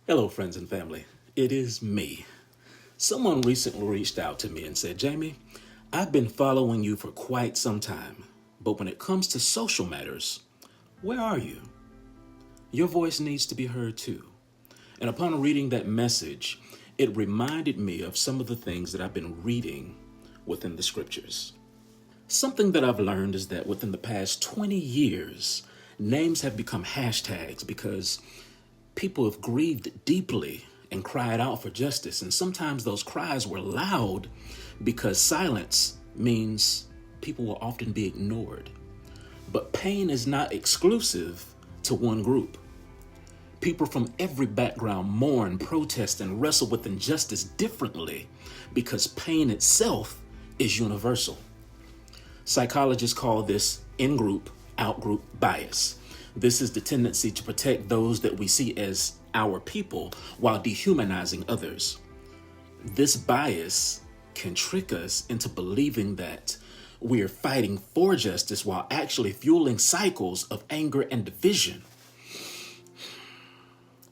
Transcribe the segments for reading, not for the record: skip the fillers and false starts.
Hello, friends and family. It is me. Someone recently reached out to me and said, Jamie, I've been following you for quite some time, but when it comes to social matters, where are you? Your voice needs to be heard too. And upon reading that message, it reminded me of some of the things that I've been reading within the scriptures. Something that I've learned is that within the past 20 years, names have become hashtags because people have grieved deeply and cried out for justice. And sometimes those cries were loud because silence means people will often be ignored. But pain is not exclusive to one group. People from every background mourn, protest, and wrestle with injustice differently because pain itself is universal. Psychologists call this in-group, out-group bias. This is the tendency to protect those that we see as our people while dehumanizing others. This bias can trick us into believing that we are fighting for justice while actually fueling cycles of anger and division.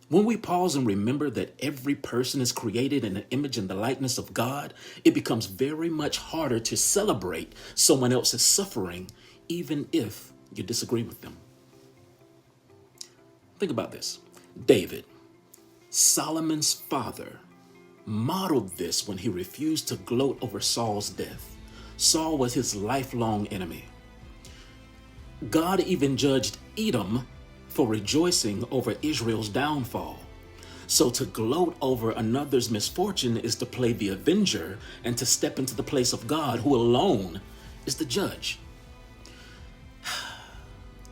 When we pause and remember that every person is created in the image and the likeness of God, it becomes very much harder to celebrate someone else's suffering, even if you disagree with them. Think about this. David, Solomon's father, modeled this when he refused to gloat over Saul's death. Saul was his lifelong enemy. God even judged Edom for rejoicing over Israel's downfall. So to gloat over another's misfortune is to play the avenger and to step into the place of God, who alone is the judge.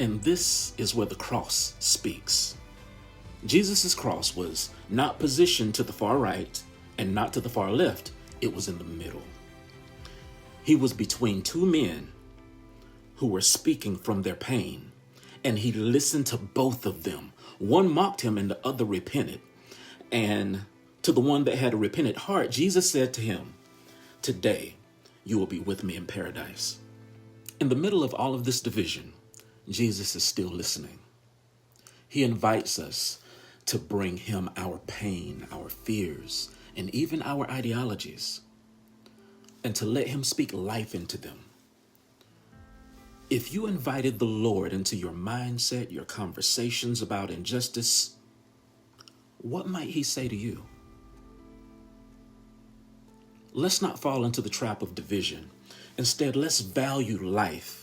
And this is where the cross speaks. Jesus' cross was not positioned to the far right and not to the far left. It was in the middle. He was between two men who were speaking from their pain, and he listened to both of them. One mocked him and the other repented. And to the one that had a repentant heart, Jesus said to him, "Today you will be with me in paradise." In the middle of all of this division, Jesus is still listening. He invites us to bring him our pain, our fears, and even our ideologies, and to let him speak life into them. If you invited the Lord into your mindset, your conversations about injustice, what might he say to you? Let's not fall into the trap of division. Instead, let's value life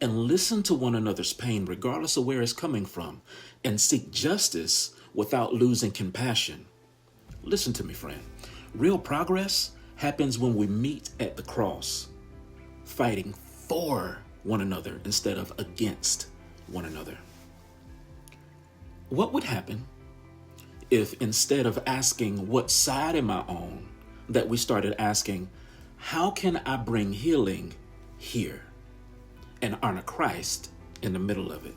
and listen to one another's pain, regardless of where it's coming from, and seek justice without losing compassion. Listen to me, friend. Real progress happens when we meet at the cross, fighting for one another instead of against one another. What would happen if instead of asking, what side am I on, that we started asking, how can I bring healing here, and honor Christ in the middle of it?